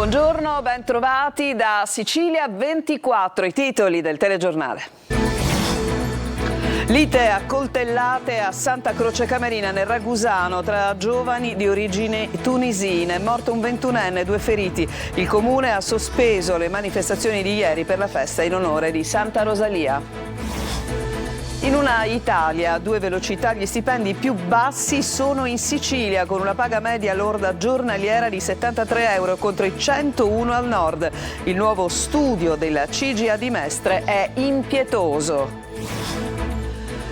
Buongiorno, ben trovati da Sicilia 24, i titoli del telegiornale. Lite a coltellate a Santa Croce Camerina nel Ragusano tra giovani di origini tunisine. È morto un 21enne, 2 feriti. Il comune ha sospeso le manifestazioni di ieri per la festa in onore di Santa Rosalia. In una Italia a 2 velocità gli stipendi più bassi sono in Sicilia, con una paga media lorda giornaliera di 73 euro contro i 101 al nord. Il nuovo studio della CGIA di Mestre è impietoso.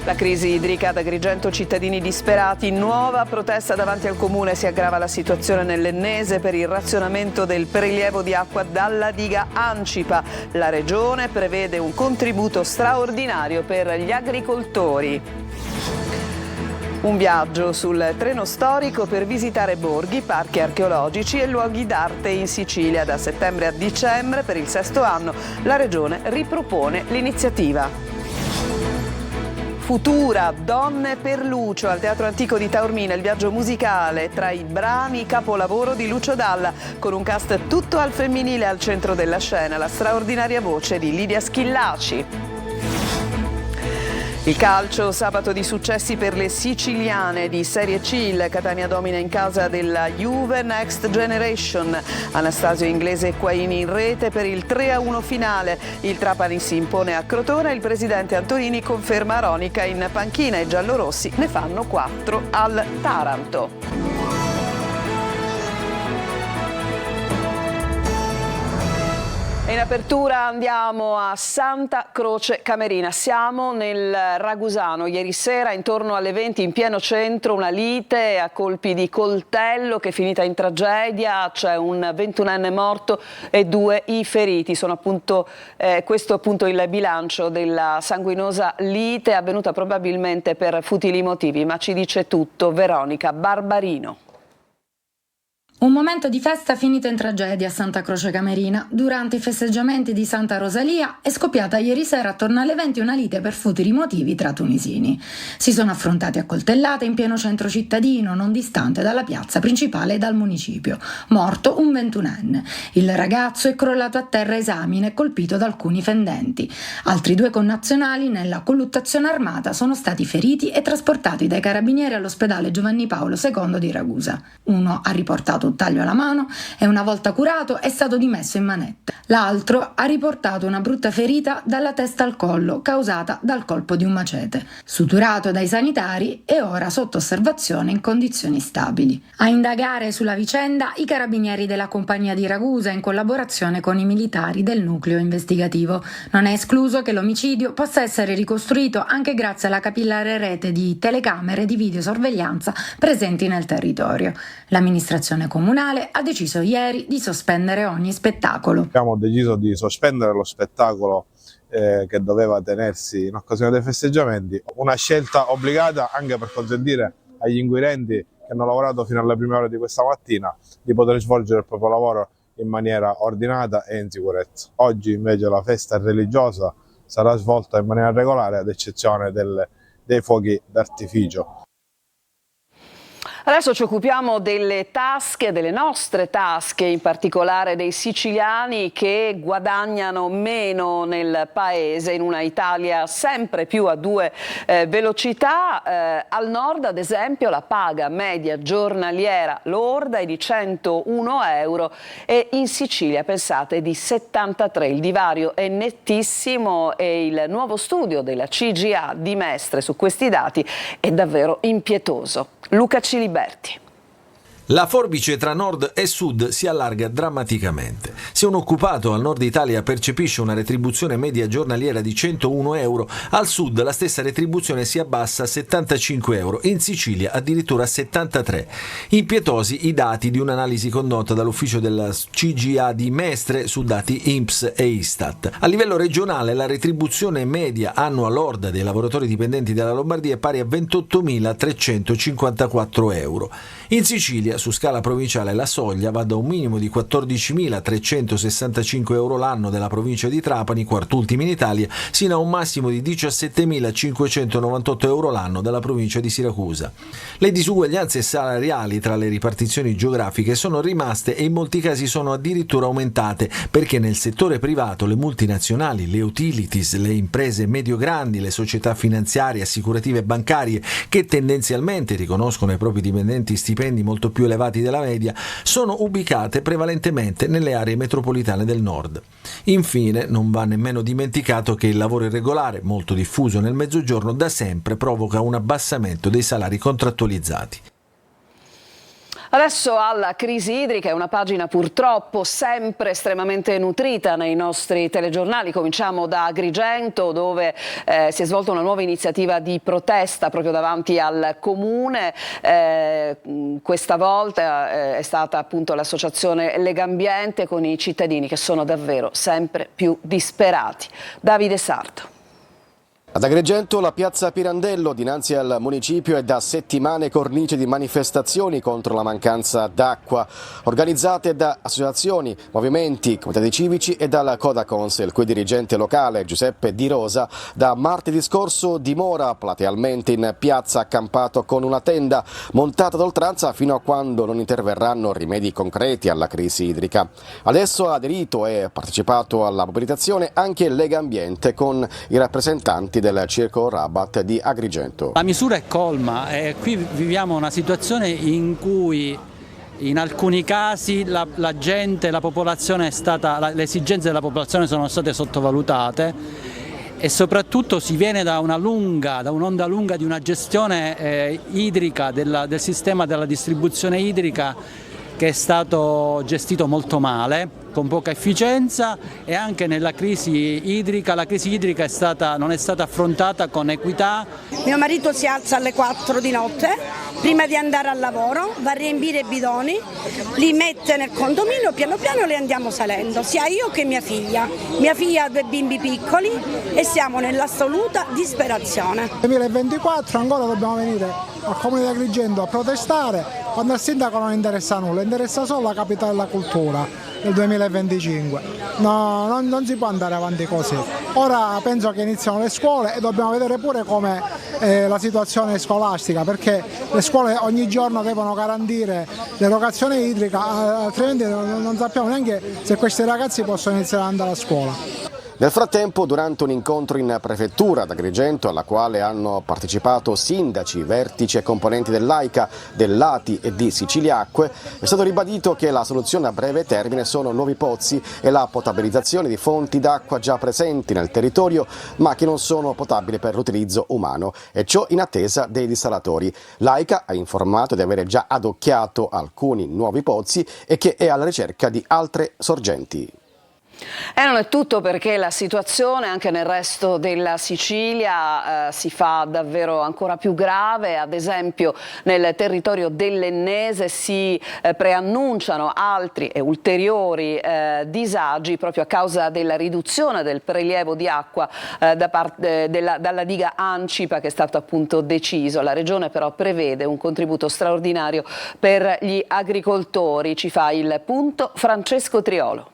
La crisi idrica ad Agrigento, cittadini disperati, nuova protesta davanti al comune, si aggrava la situazione nell'Ennese per il razionamento del prelievo di acqua dalla diga Ancipa. La regione prevede un contributo straordinario per gli agricoltori. Un viaggio sul treno storico per visitare borghi, parchi archeologici e luoghi d'arte in Sicilia. Da settembre a dicembre, per il 6º anno, la regione ripropone l'iniziativa. Futura, Donne per Lucio, al Teatro Antico di Taormina, il viaggio musicale tra i brani capolavoro di Lucio Dalla, con un cast tutto al femminile al centro della scena, la straordinaria voce di Lidia Schillaci. Il calcio, sabato di successi per le siciliane di Serie C. Il Catania domina in casa della Juve Next Generation. Anastasio Inglese e Quaini in rete per il 3-1 finale. Il Trapani si impone a Crotone. Il presidente Antonini conferma Aronica in panchina. I giallorossi ne fanno 4 al Taranto. In apertura andiamo a Santa Croce Camerina, siamo nel Ragusano. Ieri sera intorno alle 20 in pieno centro una lite a colpi di coltello che è finita in tragedia, c'è un 21enne morto e 2 i feriti. Sono appunto, questo appunto il bilancio della sanguinosa lite avvenuta probabilmente per futili motivi, ma ci dice tutto Veronica Barbarino. Un momento di festa finito in tragedia a Santa Croce Camerina. Durante i festeggiamenti di Santa Rosalia è scoppiata ieri sera attorno alle 20 una lite per futili motivi tra tunisini. Si sono affrontati a coltellate in pieno centro cittadino, non distante dalla piazza principale e dal municipio. Morto un 21enne. Il ragazzo è crollato a terra esamine, colpito da alcuni fendenti. Altri 2 connazionali nella colluttazione armata sono stati feriti e trasportati dai carabinieri all'ospedale Giovanni Paolo II di Ragusa. Uno ha riportato un taglio alla mano e una volta curato è stato dimesso in manetta. L'altro ha riportato una brutta ferita dalla testa al collo causata dal colpo di un macete. Suturato dai sanitari e ora sotto osservazione in condizioni stabili. A indagare sulla vicenda i carabinieri della compagnia di Ragusa in collaborazione con i militari del nucleo investigativo. Non è escluso che l'omicidio possa essere ricostruito anche grazie alla capillare rete di telecamere di videosorveglianza presenti nel territorio. L'amministrazione comunale ha deciso ieri di sospendere ogni spettacolo. Abbiamo deciso di sospendere lo spettacolo che doveva tenersi in occasione dei festeggiamenti, una scelta obbligata anche per consentire agli inquirenti che hanno lavorato fino alle prime ore di questa mattina di poter svolgere il proprio lavoro in maniera ordinata e in sicurezza. Oggi invece la festa religiosa sarà svolta in maniera regolare ad eccezione dei fuochi d'artificio. Adesso ci occupiamo delle tasche, delle nostre tasche, in particolare dei siciliani che guadagnano meno nel paese, in una Italia sempre più a 2 velocità. Al nord, ad esempio, la paga media giornaliera lorda è di 101 euro e in Sicilia, pensate, di 73. Il divario è nettissimo e il nuovo studio della CGIA di Mestre su questi dati è davvero impietoso. Luca Ciliberti. La forbice tra nord e sud si allarga drammaticamente. Se un occupato al nord Italia percepisce una retribuzione media giornaliera di 101 euro, al sud la stessa retribuzione si abbassa a 75 euro, in Sicilia addirittura 73. Impietosi i dati di un'analisi condotta dall'ufficio della CGIA di Mestre su dati INPS e Istat. A livello regionale la retribuzione media annua lorda dei lavoratori dipendenti della Lombardia è pari a 28.354 euro. In Sicilia Liguria, su scala provinciale la soglia va da un minimo di 14.365 euro l'anno della provincia di Trapani, quartultima in Italia, sino a un massimo di 17.598 euro l'anno della provincia di Siracusa. Le disuguaglianze salariali tra le ripartizioni geografiche sono rimaste e in molti casi sono addirittura aumentate, perché nel settore privato le multinazionali, le utilities, le imprese medio-grandi, le società finanziarie, assicurative e bancarie, che tendenzialmente riconoscono ai propri dipendenti stipendi molto più elevati della media, sono ubicate prevalentemente nelle aree metropolitane del nord. Infine, non va nemmeno dimenticato che il lavoro irregolare, molto diffuso nel Mezzogiorno, da sempre provoca un abbassamento dei salari contrattualizzati. Adesso alla crisi idrica, è una pagina purtroppo sempre estremamente nutrita nei nostri telegiornali. Cominciamo da Agrigento, dove si è svolta una nuova iniziativa di protesta proprio davanti al comune. Questa volta è stata appunto l'associazione Legambiente con i cittadini che sono davvero sempre più disperati. Davide Sarto. Ad Agrigento la piazza Pirandello dinanzi al municipio è da settimane cornice di manifestazioni contro la mancanza d'acqua, organizzate da associazioni, movimenti, comitati civici e dal Codacons, il cui dirigente locale Giuseppe Di Rosa da martedì scorso dimora platealmente in piazza, accampato con una tenda montata d'oltranza fino a quando non interverranno rimedi concreti alla crisi idrica. Adesso ha aderito e partecipato alla mobilitazione anche Legambiente con i rappresentanti del Circolo Rabat di Agrigento. La misura è colma e qui viviamo una situazione in cui in alcuni casi le esigenze della popolazione sono state sottovalutate e soprattutto si viene da un'onda lunga di una gestione idrica del sistema della distribuzione idrica che è stato gestito molto male, con poca efficienza, e anche nella crisi idrica, la crisi idrica non è stata affrontata con equità. Mio marito si alza alle 4 di notte, prima di andare al lavoro, va a riempire i bidoni, li mette nel condominio, piano piano li andiamo salendo, sia io che mia figlia. Mia figlia ha 2 bimbi piccoli e siamo nell'assoluta disperazione. Nel 2024 ancora dobbiamo venire al Comune di Agrigento a protestare, quando al sindaco non interessa nulla, interessa solo la capitale della cultura nel 2025. No, non si può andare avanti così. Ora penso che iniziano le scuole e dobbiamo vedere pure com'è la situazione scolastica, perché le scuole ogni giorno devono garantire l'erogazione idrica, altrimenti non sappiamo neanche se questi ragazzi possono iniziare ad andare a scuola. Nel frattempo, durante un incontro in prefettura ad Agrigento, alla quale hanno partecipato sindaci, vertici e componenti dell'AICA, dell'ATI e di Siciliacque, è stato ribadito che la soluzione a breve termine sono nuovi pozzi e la potabilizzazione di fonti d'acqua già presenti nel territorio, ma che non sono potabili per l'utilizzo umano, e ciò in attesa dei dissalatori. L'AICA ha informato di avere già adocchiato alcuni nuovi pozzi e che è alla ricerca di altre sorgenti. E non è tutto, perché la situazione anche nel resto della Sicilia si fa davvero ancora più grave. Ad esempio nel territorio dell'Ennese si preannunciano altri e ulteriori disagi proprio a causa della riduzione del prelievo di acqua dalla diga Ancipa, che è stato appunto deciso. La Regione però prevede un contributo straordinario per gli agricoltori. Ci fa il punto Francesco Triolo.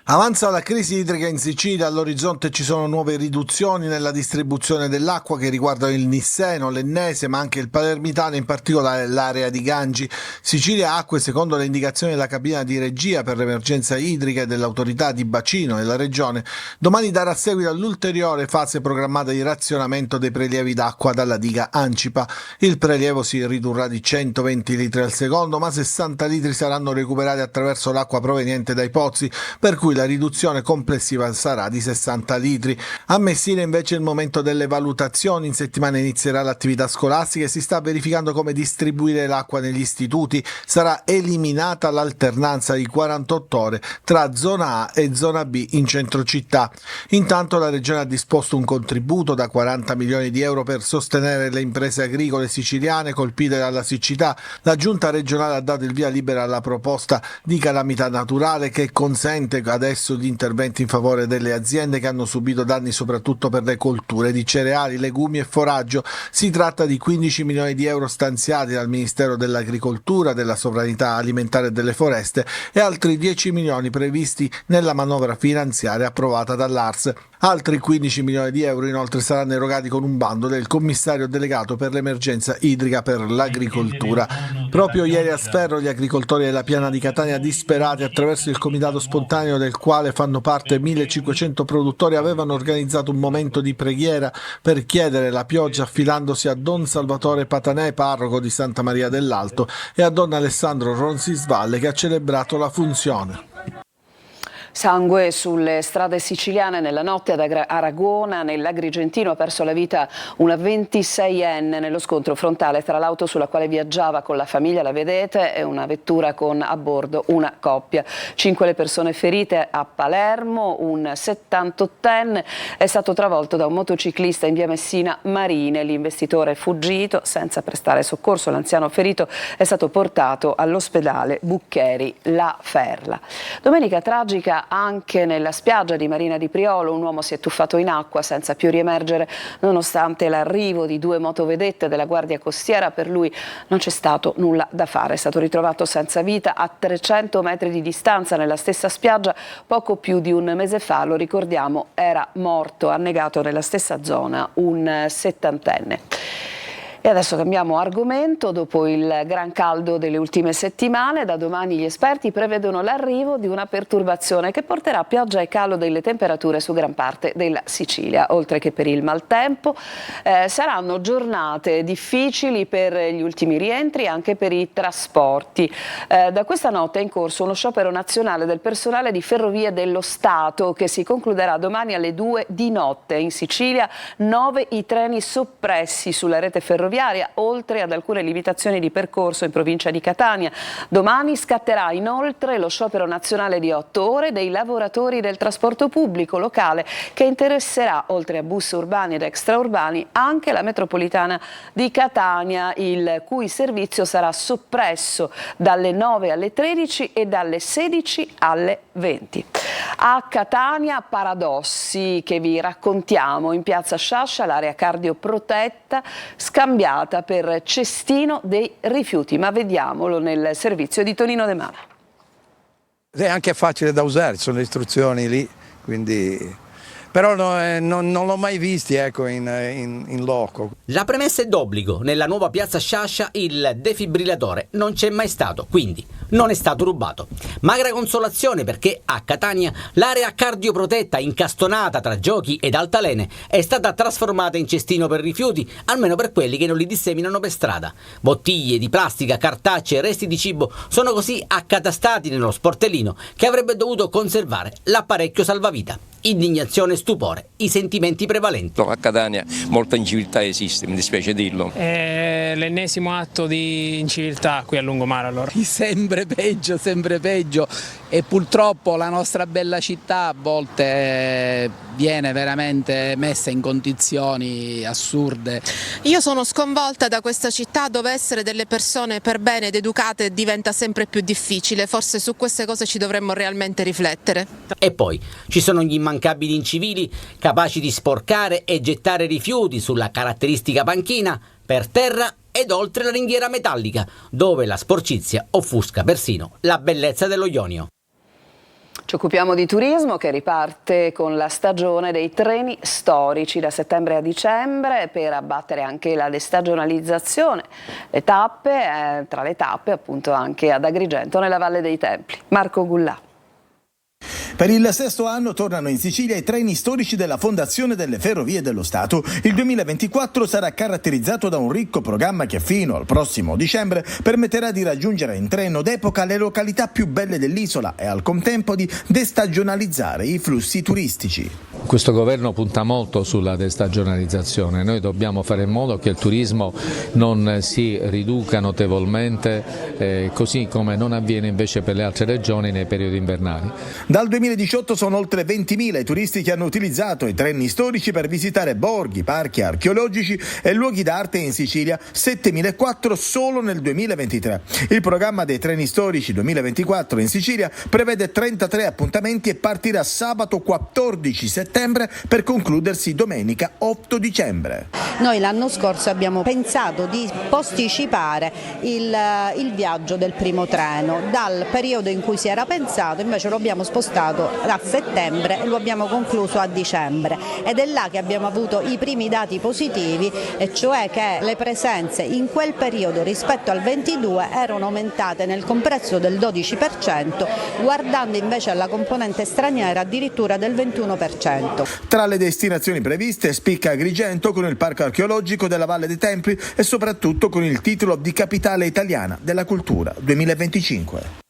Avanza la crisi idrica in Sicilia, all'orizzonte ci sono nuove riduzioni nella distribuzione dell'acqua che riguardano il Nisseno, l'Ennese, ma anche il Palermitano, in particolare l'area di Gangi. Sicilia Acque, secondo le indicazioni della cabina di regia per l'emergenza idrica e dell'autorità di bacino della regione, domani darà seguito all'ulteriore fase programmata di razionamento dei prelievi d'acqua dalla diga Ancipa. Il prelievo si ridurrà di 120 litri al secondo, ma 60 litri saranno recuperati attraverso l'acqua proveniente dai pozzi, per cui la riduzione complessiva sarà di 60 litri. A Messina invece è il momento delle valutazioni. In settimana inizierà l'attività scolastica e si sta verificando come distribuire l'acqua negli istituti. Sarà eliminata l'alternanza di 48 ore tra zona A e zona B in centro città. Intanto la Regione ha disposto un contributo da 40 milioni di euro per sostenere le imprese agricole siciliane colpite dalla siccità. La Giunta regionale ha dato il via libera alla proposta di calamità naturale che consente ad adesso di interventi in favore delle aziende che hanno subito danni soprattutto per le colture di cereali, legumi e foraggio. Si tratta di 15 milioni di euro stanziati dal Ministero dell'Agricoltura, della Sovranità Alimentare e delle Foreste e altri 10 milioni previsti nella manovra finanziaria approvata dall'ARS. Altri 15 milioni di euro inoltre saranno erogati con un bando del commissario delegato per l'emergenza idrica per l'agricoltura. Proprio ieri a Sferro gli agricoltori della piana di Catania, disperati attraverso il comitato spontaneo del quale fanno parte 1500 produttori, avevano organizzato un momento di preghiera per chiedere la pioggia, affidandosi a Don Salvatore Patanè, parroco di Santa Maria dell'Alto, e a Don Alessandro Ronsisvalle, che ha celebrato la funzione. Sangue sulle strade siciliane. Nella notte ad Aragona, nell'Agrigentino, ha perso la vita una 26enne nello scontro frontale tra l'auto sulla quale viaggiava con la famiglia, la vedete, e una vettura con a bordo una coppia. 5 le persone ferite a Palermo. Un 78enne è stato travolto da un motociclista in via Messina Marine. L'investitore è fuggito senza prestare soccorso. L'anziano ferito è stato portato all'ospedale Buccheri La Ferla. Domenica tragica anche nella spiaggia di Marina di Priolo. Un uomo si è tuffato in acqua senza più riemergere nonostante l'arrivo di 2 motovedette della Guardia Costiera. Per lui non c'è stato nulla da fare. È stato ritrovato senza vita a 300 metri di distanza nella stessa spiaggia poco più di un mese fa. Lo ricordiamo, era morto annegato nella stessa zona un 70enne. E adesso cambiamo argomento. Dopo il gran caldo delle ultime settimane, da domani gli esperti prevedono l'arrivo di una perturbazione che porterà pioggia e calo delle temperature su gran parte della Sicilia. Oltre che per il maltempo, saranno giornate difficili per gli ultimi rientri, anche per i trasporti. Da questa notte è in corso uno sciopero nazionale del personale di Ferrovie dello Stato che si concluderà domani alle 2 di notte. In Sicilia 9 i treni soppressi sulla rete ferroviaria, oltre ad alcune limitazioni di percorso in provincia di Catania. Domani scatterà inoltre lo sciopero nazionale di 8 ore dei lavoratori del trasporto pubblico locale, che interesserà, oltre a bus urbani ed extraurbani, anche la metropolitana di Catania, il cui servizio sarà soppresso dalle 9 alle 13 e dalle 16 alle 20. A Catania, paradossi che vi raccontiamo. In piazza Sciascia l'area cardioprotetta scambiata per cestino dei rifiuti, ma vediamolo nel servizio di Tonino De Mana. È anche facile da usare, sono le istruzioni lì, quindi... Però non l'ho mai visti, ecco, in loco. La premessa è d'obbligo. Nella nuova piazza Sciascia il defibrillatore non c'è mai stato, quindi non è stato rubato. Magra consolazione, perché a Catania l'area cardioprotetta, incastonata tra giochi ed altalene, è stata trasformata in cestino per rifiuti, almeno per quelli che non li disseminano per strada. Bottiglie di plastica, cartacee e resti di cibo sono così accatastati nello sportellino che avrebbe dovuto conservare l'apparecchio salvavita. Indignazione e stupore, i sentimenti prevalenti. A Catania molta inciviltà esiste, mi dispiace dirlo. È l'ennesimo atto di inciviltà qui a Lungomare, allora. Sempre peggio, e purtroppo la nostra bella città a volte viene veramente messa in condizioni assurde. Io sono sconvolta da questa città dove essere delle persone per bene ed educate diventa sempre più difficile. Forse su queste cose ci dovremmo realmente riflettere. E poi ci sono gli immancabili incivili capaci di sporcare e gettare rifiuti sulla caratteristica panchina, per terra ed oltre la ringhiera metallica, dove la sporcizia offusca persino la bellezza dello Ionio. Ci occupiamo di turismo, che riparte con la stagione dei treni storici da settembre a dicembre per abbattere anche la destagionalizzazione. Tra le tappe appunto anche ad Agrigento nella Valle dei Templi. Marco Gullà. Per il 6° anno tornano in Sicilia i treni storici della Fondazione delle Ferrovie dello Stato. Il 2024 sarà caratterizzato da un ricco programma che fino al prossimo dicembre permetterà di raggiungere in treno d'epoca le località più belle dell'isola e al contempo di destagionalizzare i flussi turistici. Questo governo punta molto sulla destagionalizzazione, noi dobbiamo fare in modo che il turismo non si riduca notevolmente, così come non avviene invece per le altre regioni nei periodi invernali. Dal 2018 sono oltre 20.000 i turisti che hanno utilizzato i treni storici per visitare borghi, parchi archeologici e luoghi d'arte in Sicilia, 7.004 solo nel 2023. Il programma dei treni storici 2024 in Sicilia prevede 33 appuntamenti e partirà sabato 14 settembre per concludersi domenica 8 dicembre. Noi l'anno scorso abbiamo pensato di posticipare il viaggio del primo treno dal periodo in cui si era pensato, invece lo abbiamo spostato a settembre e lo abbiamo concluso a dicembre, ed è là che abbiamo avuto i primi dati positivi, e cioè che le presenze in quel periodo rispetto al 22 erano aumentate nel complesso del 12%, guardando invece alla componente straniera addirittura del 21%. Tra le destinazioni previste spicca Agrigento con il parco archeologico della Valle dei Templi e soprattutto con il titolo di capitale italiana della cultura 2025.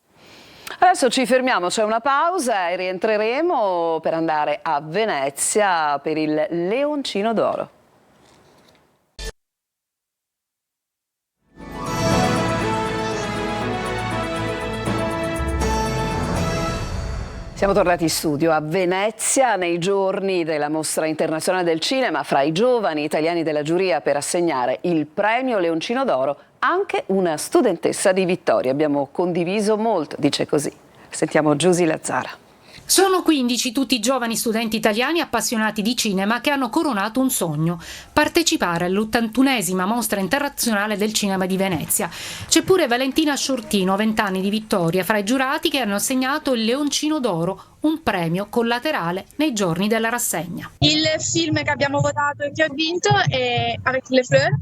Adesso ci fermiamo, c'è una pausa e rientreremo per andare a Venezia per il Leoncino d'Oro. Siamo tornati in studio a Venezia nei giorni della Mostra Internazionale del Cinema, fra i giovani italiani della giuria per assegnare il premio Leoncino d'Oro anche una studentessa di Vittoria. Abbiamo condiviso molto, dice così. Sentiamo Giusy Lazzara. Sono 15 tutti giovani studenti italiani appassionati di cinema che hanno coronato un sogno: partecipare all'81esima Mostra Internazionale del Cinema di Venezia. C'è pure Valentina Sciortino, 20 anni, di Vittoria, fra i giurati che hanno assegnato il Leoncino d'Oro, un premio collaterale nei giorni della rassegna. Il film che abbiamo votato e che ha vinto è Avec les fleurs,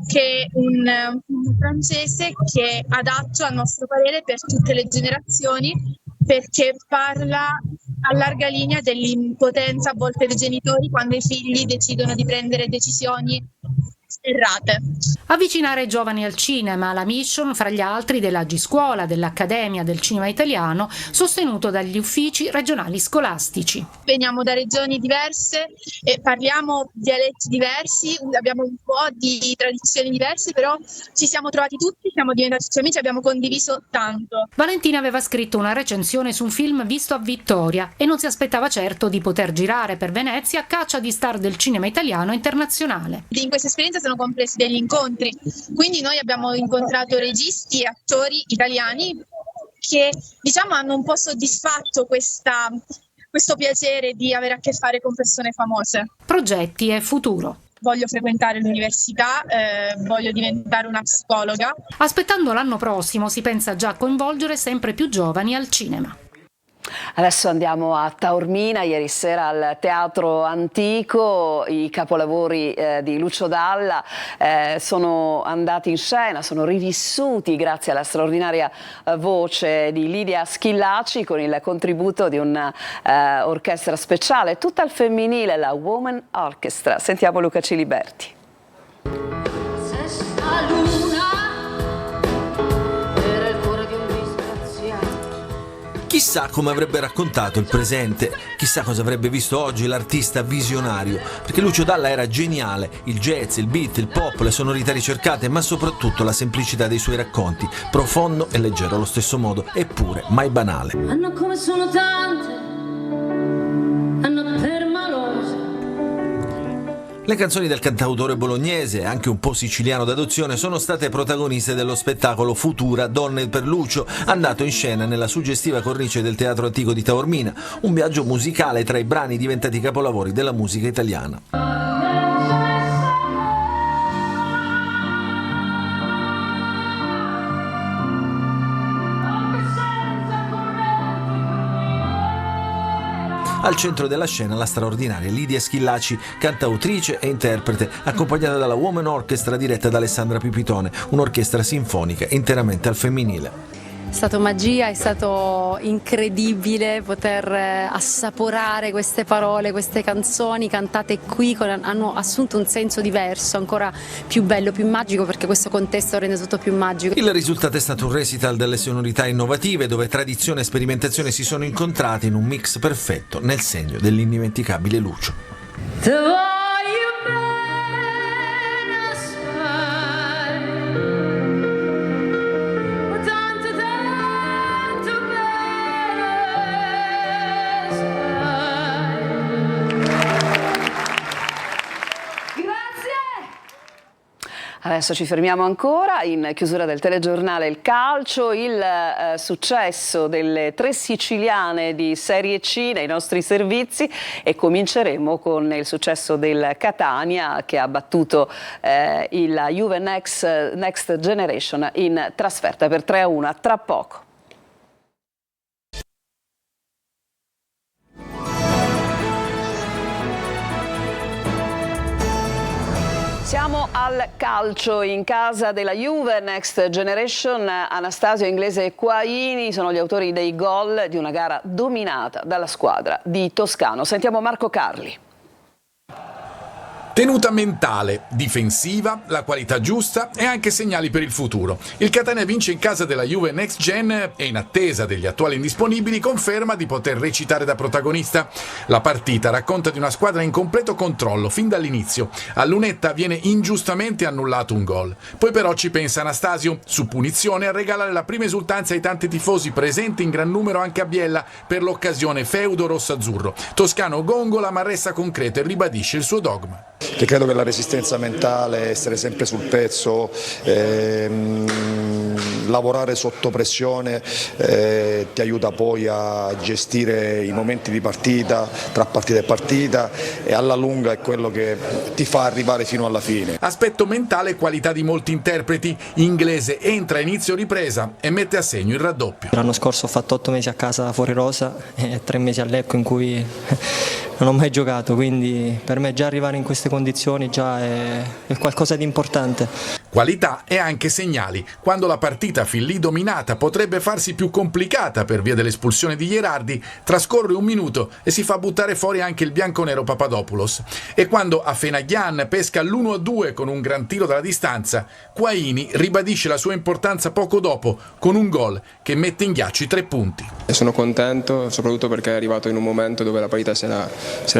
che è un film francese che è adatto a nostro parere per tutte le generazioni, perché parla a larga linea dell'impotenza a volte dei genitori quando i figli decidono di prendere decisioni errate. Avvicinare i giovani al cinema, la mission fra gli altri dell'Agiscuola, dell'Accademia del Cinema Italiano, sostenuto dagli uffici regionali scolastici. Veniamo da regioni diverse e parliamo dialetti diversi, abbiamo un po' di tradizioni diverse, però ci siamo trovati tutti, siamo diventati tutti amici, abbiamo condiviso tanto. Valentina aveva scritto una recensione su un film visto a Vittoria e non si aspettava certo di poter girare per Venezia a caccia di star del cinema italiano e internazionale. In questa esperienza sono compresi degli incontri, quindi noi abbiamo incontrato registi e attori italiani che, diciamo, hanno un po' soddisfatto questo piacere di avere a che fare con persone famose. Progetti e futuro. Voglio frequentare l'università, voglio diventare una psicologa. Aspettando l'anno prossimo si pensa già a coinvolgere sempre più giovani al cinema. Adesso andiamo a Taormina. Ieri sera al Teatro Antico i capolavori di Lucio Dalla sono andati in scena, sono rivissuti grazie alla straordinaria voce di Lidia Schillaci, con il contributo di un'orchestra speciale tutta al femminile, la Woman Orchestra. Sentiamo Luca Ciliberti. Chissà come avrebbe raccontato il presente, chissà cosa avrebbe visto oggi l'artista visionario, perché Lucio Dalla era geniale, il jazz, il beat, il pop, le sonorità ricercate, ma soprattutto la semplicità dei suoi racconti, profondo e leggero allo stesso modo, eppure mai banale. Hanno come sono tante, hanno permalose. Le canzoni del cantautore bolognese, anche un po' siciliano d'adozione, sono state protagoniste dello spettacolo Futura Donne per Lucio, andato in scena nella suggestiva cornice del Teatro Antico di Taormina, un viaggio musicale tra i brani diventati capolavori della musica italiana. Al centro della scena la straordinaria Lidia Schillaci, cantautrice e interprete, accompagnata dalla Woman Orchestra diretta da Alessandra Pipitone, un'orchestra sinfonica interamente al femminile. stato magia, è stato incredibile poter assaporare queste parole, queste canzoni cantate qui, hanno assunto un senso diverso, ancora più bello, più magico, perché questo contesto rende tutto più magico. Il risultato è stato un recital delle sonorità innovative dove tradizione e sperimentazione si sono incontrate in un mix perfetto nel segno dell'indimenticabile Lucio. Adesso ci fermiamo ancora, in chiusura del telegiornale il calcio, il successo delle 3 siciliane di Serie C nei nostri servizi, e cominceremo con il successo del Catania che ha battuto il Juve Next Generation in trasferta per 3-1, tra poco. Siamo al calcio in casa della Juve Next Generation. Anastasio, Inglese e Quaini sono gli autori dei gol di una gara dominata dalla squadra di Toscano. Sentiamo Marco Carli. Tenuta mentale, difensiva, la qualità giusta e anche segnali per il futuro. Il Catania vince in casa della Juve Next Gen e, in attesa degli attuali indisponibili, conferma di poter recitare da protagonista. La partita racconta di una squadra in completo controllo fin dall'inizio. A Lunetta viene ingiustamente annullato un gol. Poi però ci pensa Anastasio, su punizione, a regalare la prima esultanza ai tanti tifosi presenti in gran numero anche a Biella per l'occasione feudo rosso-azzurro. Toscano gongola ma resta concreto e ribadisce il suo dogma. Che credo che la resistenza mentale, essere sempre sul pezzo, lavorare sotto pressione ti aiuta poi a gestire i momenti di partita, tra partita e partita, e alla lunga è quello che ti fa arrivare fino alla fine. Aspetto mentale e qualità di molti interpreti. Inglese entra a inizio ripresa e mette a segno il raddoppio. L'anno scorso ho fatto 8 mesi a casa fuori rosa e 3 mesi a Lecco in cui non ho mai giocato, quindi per me già arrivare in queste condizioni già è qualcosa di importante. Qualità e anche segnali. Quando la partita fin lì dominata potrebbe farsi più complicata per via dell'espulsione di Gherardi, trascorre un minuto e si fa buttare fuori anche il bianconero Papadopoulos. E quando Afenaghian pesca l'1-2 con un gran tiro dalla distanza, Quaini ribadisce la sua importanza poco dopo con un gol che mette in ghiaccio i 3 punti. Sono contento soprattutto perché è arrivato in un momento dove la partita si era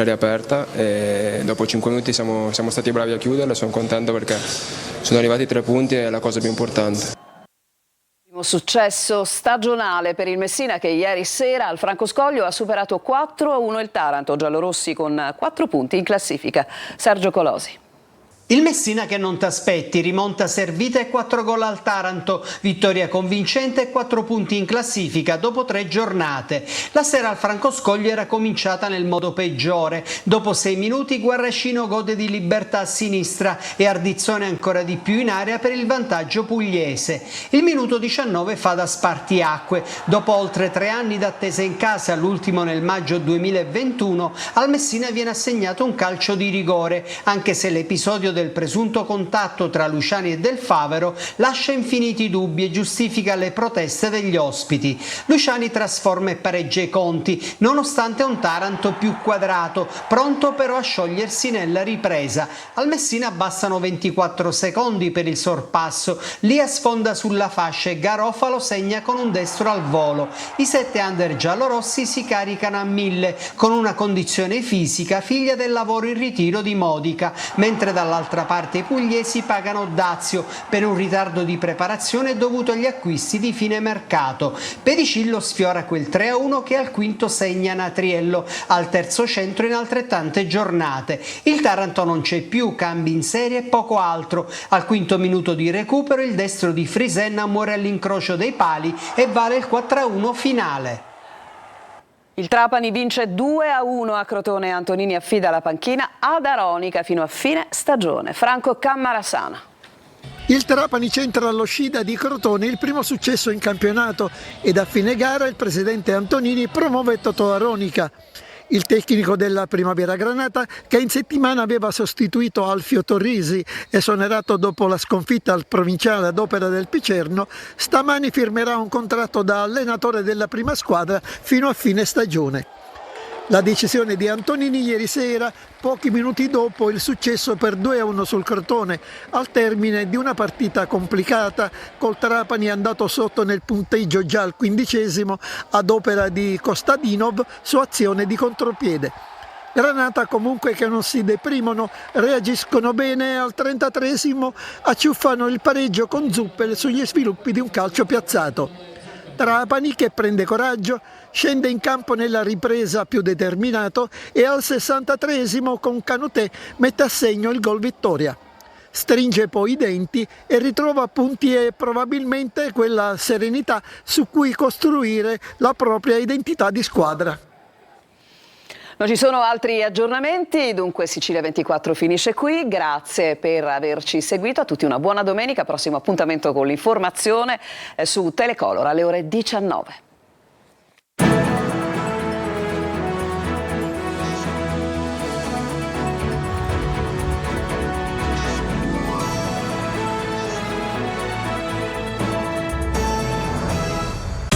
riaperta e dopo 5 minuti siamo stati bravi a chiuderla. Sono contento perché sono arrivati 3 punti e è la cosa più importante. Successo stagionale per il Messina che ieri sera al Francoscoglio ha superato 4-1 il Taranto, giallorossi con 4 punti in classifica. Sergio Colosi. Il Messina che non t'aspetti, rimonta servita e 4 gol al Taranto, vittoria convincente e 4 punti in classifica dopo 3 giornate. La sera al Francoscoglio era cominciata nel modo peggiore. Dopo 6 minuti Guarrascino gode di libertà a sinistra e Ardizzone ancora di più in area per il vantaggio pugliese. Il minuto 19 fa da spartiacque. Dopo oltre 3 anni d'attesa in casa, l'ultimo nel maggio 2021, al Messina viene assegnato un calcio di rigore, anche se l'episodio del presunto contatto tra Luciani e Del Favero lascia infiniti dubbi e giustifica le proteste degli ospiti. Luciani trasforma e pareggia i conti, nonostante un Taranto più quadrato, pronto però a sciogliersi nella ripresa. Al Messina bastano 24 secondi per il sorpasso, Lia sfonda sulla fascia e Garofalo segna con un destro al volo. I 7 under giallorossi si caricano a 1000 con una condizione fisica figlia del lavoro in ritiro di Modica, mentre dall'altra parte i pugliesi pagano dazio per un ritardo di preparazione dovuto agli acquisti di fine mercato. Pedicillo sfiora quel 3-1 che al quinto segna Natriello, al terzo centro in altrettante giornate. Il Taranto non c'è più, cambi in serie e poco altro. Al quinto minuto di recupero il destro di Frisenna muore all'incrocio dei pali e vale il 4-1 finale. Il Trapani vince 2-1 a Crotone. Antonini affida la panchina ad Aronica fino a fine stagione. Franco Cammarasana. Il Trapani centra allo Scida di Crotone il primo successo in campionato ed a fine gara il presidente Antonini promuove Totò Aronica. Il tecnico della Primavera Granata, che in settimana aveva sostituito Alfio Torrisi, esonerato dopo la sconfitta al provinciale ad opera del Picerno, stamani firmerà un contratto da allenatore della prima squadra fino a fine stagione. La decisione di Antonini ieri sera, pochi minuti dopo il successo per 2-1 sul Crotone, al termine di una partita complicata, col Trapani andato sotto nel punteggio già al 15° ad opera di Kostadinov su azione di contropiede. Granata comunque che non si deprimono, reagiscono bene al 33°, acciuffano il pareggio con Zuppel sugli sviluppi di un calcio piazzato. Trapani, che prende coraggio, scende in campo nella ripresa più determinato e al 63° con Canutè mette a segno il gol vittoria. Stringe poi i denti e ritrova punti e probabilmente quella serenità su cui costruire la propria identità di squadra. Non ci sono altri aggiornamenti, dunque Sicilia 24 finisce qui. Grazie per averci seguito, a tutti una buona domenica, prossimo appuntamento con l'informazione su Telecolor alle ore 19.